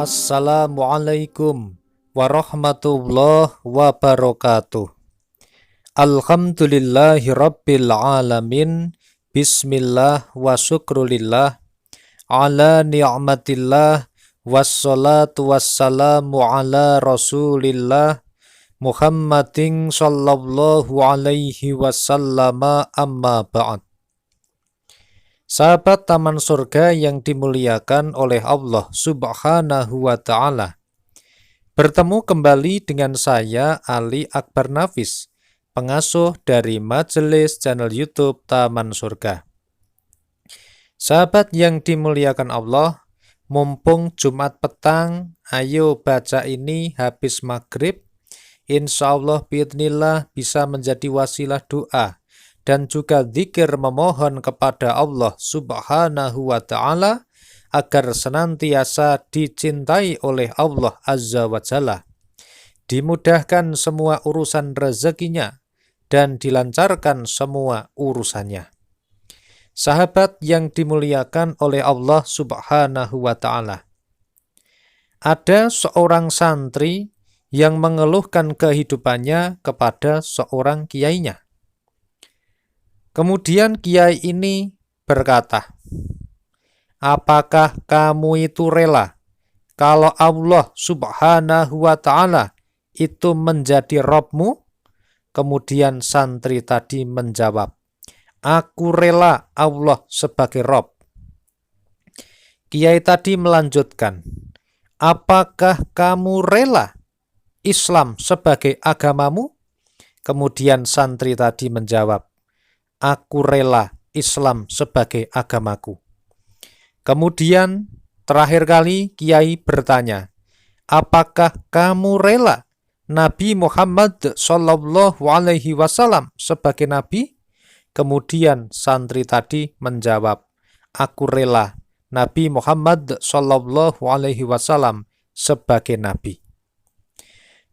Assalamualaikum warahmatullahi wabarakatuh. Alhamdulillahi rabbil alamin. Bismillah wa syukrulillah ala ni'matillah. Wassalatu wassalamu ala rasulillah Muhammadin sallallahu alaihi wasallama, amma ba'd. Sahabat Taman Surga yang dimuliakan oleh Allah Subhanahu wa Ta'ala, bertemu kembali dengan saya, Ali Akbar Nafis, pengasuh dari Majelis channel YouTube Taman Surga. Sahabat yang dimuliakan Allah, mumpung Jumat petang, ayo baca ini habis maghrib. Insya Allah biidznillah bisa menjadi wasilah doa dan juga zikir memohon kepada Allah Subhanahu wa Ta'ala agar senantiasa dicintai oleh Allah Azza wa Jalla, dimudahkan semua urusan rezekinya dan dilancarkan semua urusannya. Sahabat yang dimuliakan oleh Allah Subhanahu wa Ta'ala, ada seorang santri yang mengeluhkan kehidupannya kepada seorang kiainya. Kemudian kiai ini berkata, apakah kamu itu rela kalau Allah Subhanahu wa Ta'ala itu menjadi Robmu? Kemudian santri tadi menjawab, aku rela Allah sebagai Rob. Kiai tadi melanjutkan, apakah kamu rela Islam sebagai agamamu? Kemudian santri tadi menjawab, aku rela Islam sebagai agamaku. Kemudian terakhir kali kiai bertanya, apakah kamu rela Nabi Muhammad sallallahu alaihi wasallam sebagai nabi? Kemudian santri tadi menjawab, aku rela Nabi Muhammad sallallahu alaihi wasallam sebagai nabi.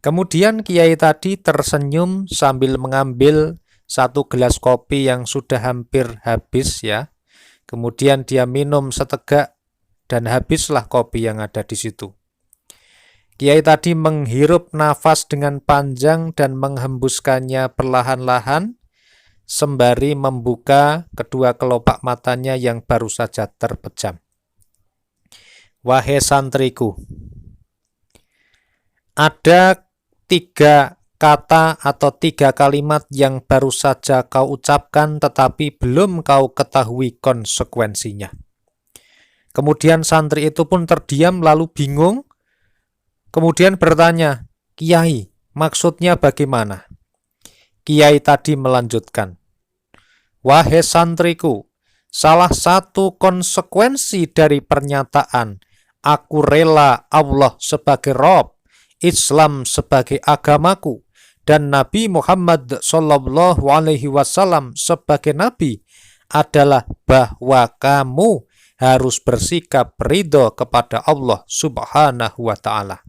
Kemudian kiai tadi tersenyum sambil mengambil satu gelas kopi yang sudah hampir habis ya. Kemudian dia minum setegak dan habislah kopi yang ada di situ. Kiai tadi menghirup nafas dengan panjang dan menghembuskannya perlahan-lahan sembari membuka kedua kelopak matanya yang baru saja terpejam. Wahai santriku, ada 3 kata atau 3 kalimat yang baru saja kau ucapkan tetapi belum kau ketahui konsekuensinya. Kemudian santri itu pun terdiam lalu bingung, kemudian bertanya, Kiai, maksudnya bagaimana? Kiai tadi melanjutkan, wahai santriku, salah satu konsekuensi dari pernyataan aku rela Allah sebagai Rob, Islam sebagai agamaku, dan Nabi Muhammad sallallahu alaihi wasallam sebagai nabi adalah bahwa kamu harus bersikap ridho kepada Allah Subhanahu wa Ta'ala.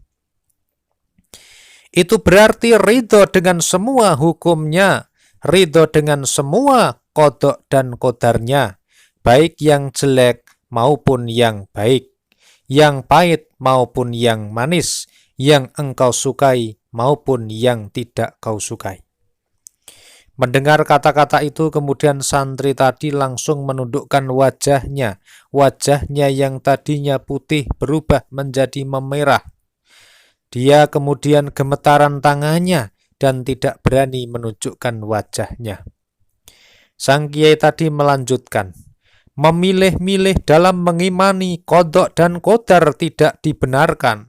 Itu berarti ridho dengan semua hukumnya, ridho dengan semua qada dan qadarnya, baik yang jelek maupun yang baik, yang pahit maupun yang manis, yang engkau sukai maupun yang tidak kau sukai. Mendengar kata-kata itu, kemudian santri tadi langsung menundukkan wajahnya yang tadinya putih berubah menjadi memerah. Dia kemudian gemetaran tangannya dan tidak berani menunjukkan wajahnya. Sang kiai tadi melanjutkan, memilih-milih dalam mengimani qada dan qadar tidak dibenarkan.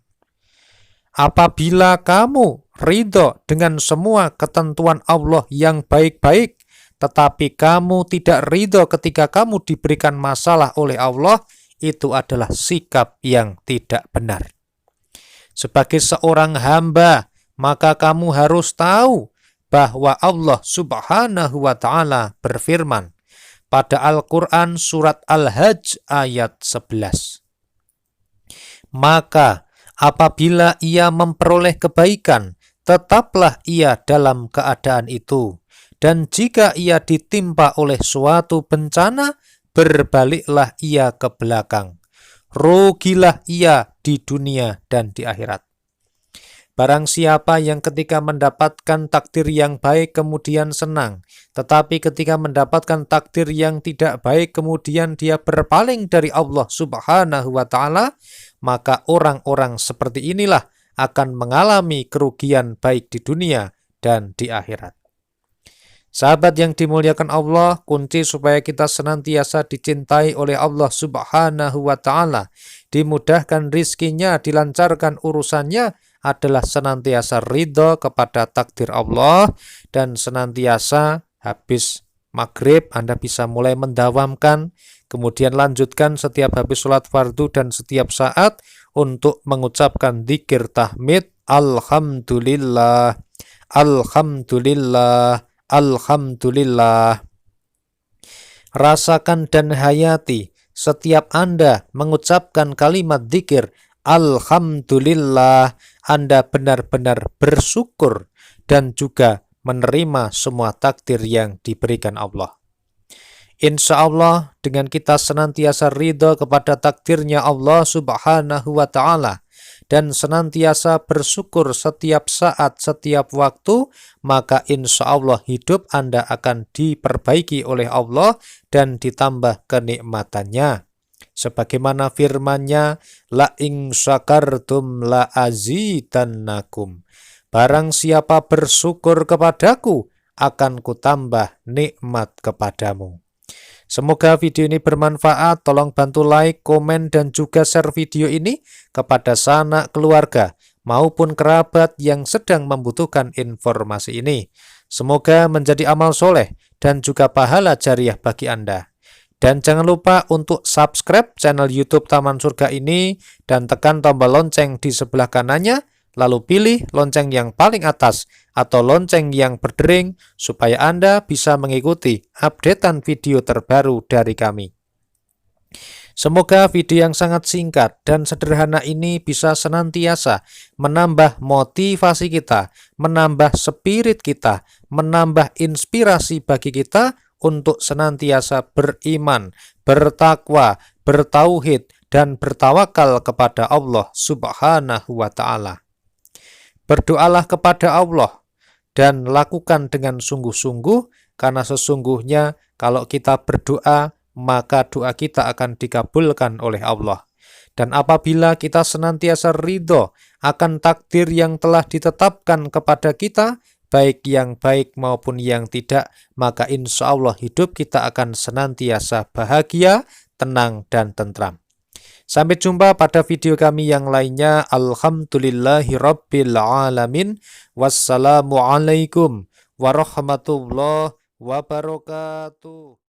Apabila kamu ridho dengan semua ketentuan Allah yang baik-baik, tetapi kamu tidak ridho ketika kamu diberikan masalah oleh Allah, itu adalah sikap yang tidak benar. Sebagai seorang hamba, maka kamu harus tahu bahwa Allah Subhanahu wa Ta'ala berfirman pada Al-Quran surat Al-Hajj ayat 11. Maka apabila ia memperoleh kebaikan, tetaplah ia dalam keadaan itu. Dan jika ia ditimpa oleh suatu bencana, berbaliklah ia ke belakang. Rugilah ia di dunia dan di akhirat. Barang siapa yang ketika mendapatkan takdir yang baik kemudian senang, tetapi ketika mendapatkan takdir yang tidak baik kemudian dia berpaling dari Allah Subhanahu wa Ta'ala, maka orang-orang seperti inilah akan mengalami kerugian baik di dunia dan di akhirat. Sahabat yang dimuliakan Allah, kunci supaya kita senantiasa dicintai oleh Allah Subhanahu wa Ta'ala, dimudahkan rizkinya, dilancarkan urusannya, adalah senantiasa ridho kepada takdir Allah, dan senantiasa habis maghrib Anda bisa mulai mendawamkan, kemudian lanjutkan setiap habis sholat fardu dan setiap saat untuk mengucapkan dzikir tahmid Alhamdulillah, Alhamdulillah, Alhamdulillah. Rasakan dan hayati setiap Anda mengucapkan kalimat dzikir Alhamdulillah, Anda benar-benar bersyukur dan juga menerima semua takdir yang diberikan Allah. Insya Allah dengan kita senantiasa ridho kepada takdirnya Allah Subhanahu wa Ta'ala dan senantiasa bersyukur setiap saat, setiap waktu, maka insya Allah hidup Anda akan diperbaiki oleh Allah dan ditambah kenikmatannya. Sebagaimana firman-Nya, la in syakartum la azidannakum. Barang siapa bersyukur kepadaku, akan kutambah nikmat kepadamu. Semoga video ini bermanfaat. Tolong bantu like, komen, dan juga share video ini kepada sanak keluarga maupun kerabat yang sedang membutuhkan informasi ini. Semoga menjadi amal soleh dan juga pahala jariah bagi Anda. Dan jangan lupa untuk subscribe channel YouTube Taman Surga ini dan tekan tombol lonceng di sebelah kanannya, lalu pilih lonceng yang paling atas atau lonceng yang berdering supaya Anda bisa mengikuti updatean video terbaru dari kami. Semoga video yang sangat singkat dan sederhana ini bisa senantiasa menambah motivasi kita, menambah spirit kita, menambah inspirasi bagi kita untuk senantiasa beriman, bertakwa, bertauhid, dan bertawakal kepada Allah Subhanahu wa Ta'ala. Berdoalah kepada Allah dan lakukan dengan sungguh-sungguh, karena sesungguhnya kalau kita berdoa, maka doa kita akan dikabulkan oleh Allah. Dan apabila kita senantiasa ridho akan takdir yang telah ditetapkan kepada kita, baik yang baik maupun yang tidak, maka insya Allah hidup kita akan senantiasa bahagia, tenang, dan tentram. Sampai jumpa pada video kami yang lainnya. Alhamdulillahirabbil alamin. Wassalamualaikum warahmatullahi wabarakatuh.